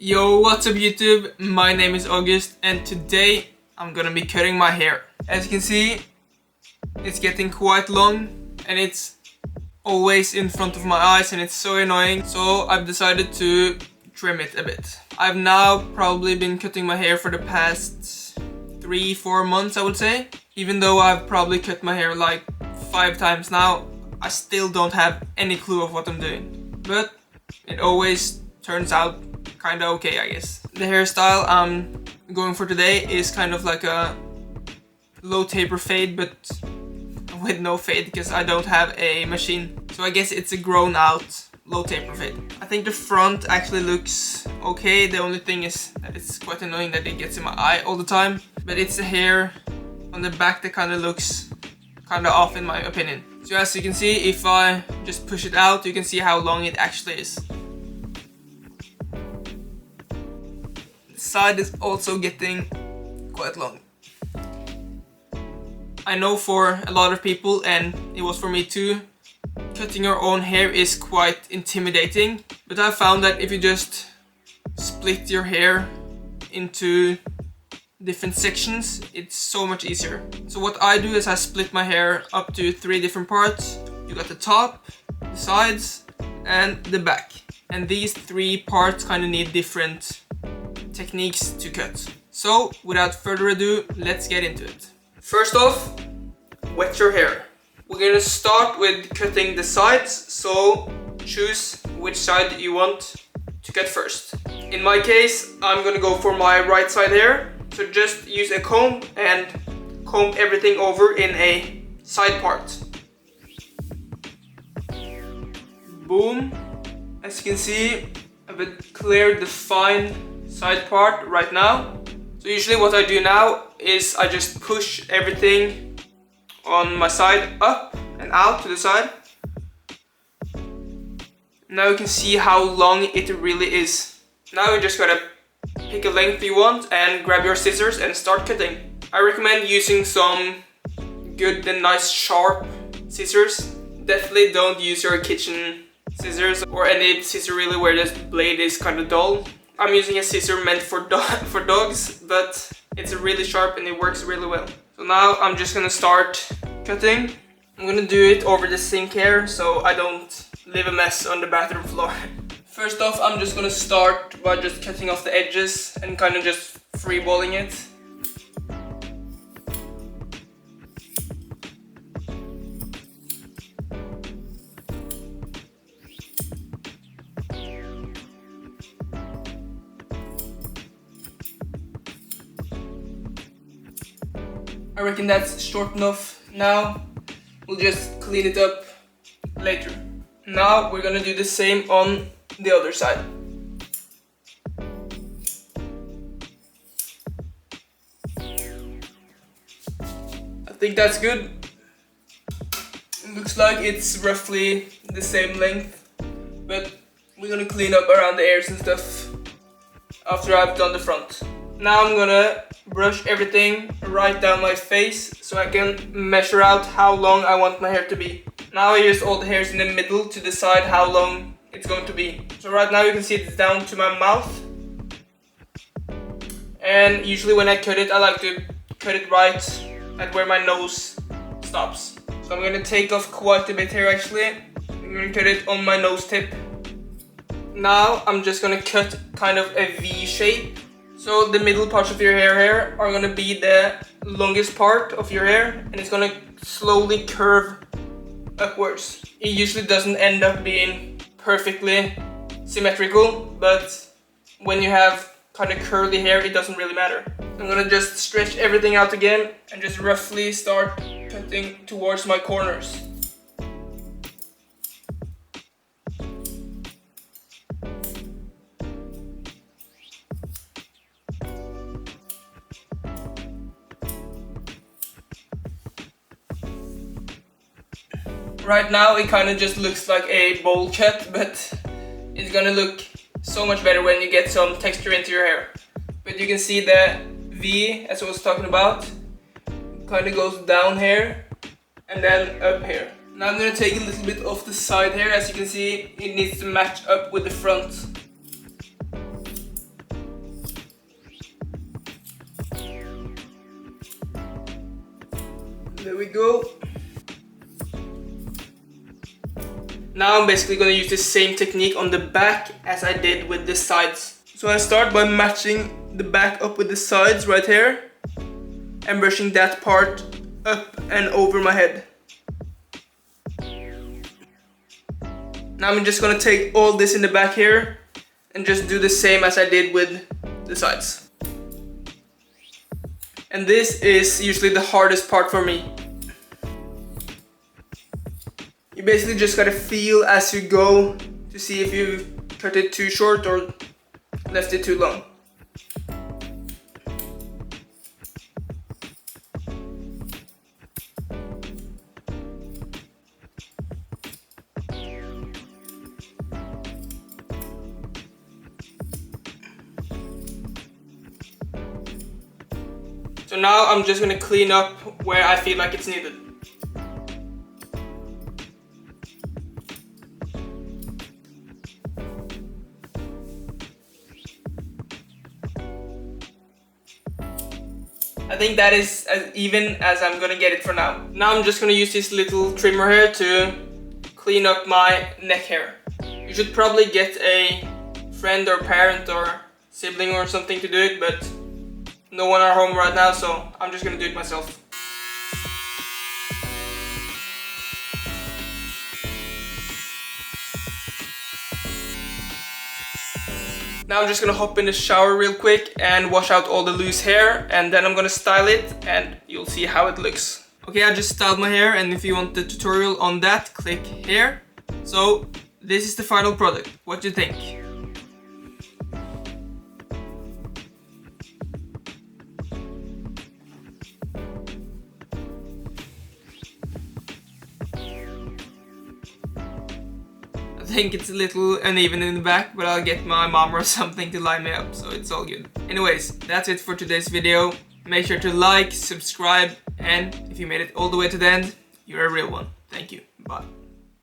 Yo, what's up YouTube? My name is August and today I'm gonna be cutting my hair. As you can see, it's getting quite long and it's always in front of my eyes and it's so annoying. So I've decided to trim it a bit. I've now probably been cutting my hair for the past 3-4 months, I would say. Even though I've probably cut my hair like 5 times now, I still don't have any clue of what I'm doing. But it always turns out kinda okay, I guess. The hairstyle I'm going for today is kind of like a low taper fade, but with no fade because I don't have a machine. So I guess it's a grown out low taper fade. I think the front actually looks okay. The only thing is that it's quite annoying that it gets in my eye all the time. But it's the hair on the back that kind of looks kind of off in my opinion. So as you can see, if I just push it out, you can see how long it actually is. Side is also getting quite long. I know for a lot of people, and it was for me too, cutting your own hair is quite intimidating, but I found that if you just split your hair into different sections, it's so much easier. So what I do is I split my hair up to 3 different parts. You got the top, the sides, and the back. And these 3 parts kind of need different techniques to cut. So without further ado, let's get into it. First off, wet your hair. We're gonna start with cutting the sides, so choose which side you want to cut first. In my case, I'm gonna go for my right side hair, so just use a comb and comb everything over in a side part. Boom. As you can see, a bit clear, defined side part right now. So usually what I do now is I just push everything on my side up and out to the side. Now you can see how long it really is. Now you just gotta pick a length you want and grab your scissors and start cutting. I recommend using some good and nice sharp scissors. Definitely don't use your kitchen scissors or any scissor really where the blade is kind of dull. I'm using a scissor meant for dogs, but it's really sharp and it works really well. So now I'm just gonna start cutting. I'm gonna do it over the sink here so I don't leave a mess on the bathroom floor. First off, I'm just gonna start by just cutting off the edges and kind of just freeballing it. I reckon that's short enough. Now we'll just clean it up later. Now we're gonna do the same on the other side. I think that's good. It looks like it's roughly the same length, but we're gonna clean up around the ears and stuff after I've done the front. Now I'm gonna brush everything right down my face so I can measure out how long I want my hair to be. Now I use all the hairs in the middle to decide how long it's going to be. So right now you can see it's down to my mouth. And usually when I cut it, I like to cut it right at where my nose stops. So I'm gonna take off quite a bit here actually. I'm gonna cut it on my nose tip. Now I'm just gonna cut kind of a V shape. So the middle parts of your hair here are gonna be the longest part of your hair and it's gonna slowly curve upwards. It usually doesn't end up being perfectly symmetrical, but when you have kind of curly hair, it doesn't really matter. I'm gonna just stretch everything out again and just roughly start cutting towards my corners. Right now it kind of just looks like a bowl cut, but it's gonna look so much better when you get some texture into your hair. But you can see the V, as I was talking about, kind of goes down here and then up here. Now I'm gonna take a little bit off the side here. As you can see, it needs to match up with the front. There we go. Now I'm basically going to use the same technique on the back as I did with the sides. So I start by matching the back up with the sides right here and brushing that part up and over my head. Now I'm just going to take all this in the back here and just do the same as I did with the sides. And this is usually the hardest part for me. You basically just gotta feel as you go to see if you've cut it too short or left it too long. So now I'm just gonna clean up where I feel like it's needed. I think that is as even as I'm gonna get it for now. Now I'm just gonna use this little trimmer here to clean up my neck hair. You should probably get a friend or parent or sibling or something to do it, but no one at home right now, so I'm just gonna do it myself. Now I'm just gonna hop in the shower real quick and wash out all the loose hair, and then I'm gonna style it and you'll see how it looks. Okay, I just styled my hair, and if you want the tutorial on that, click here. So this is the final product. What do you think? I think it's a little uneven in the back, but I'll get my mom or something to line me up, so it's all good. Anyways, that's it for today's video. Make sure to like, subscribe, and if you made it all the way to the end, you're a real one. Thank you. Bye.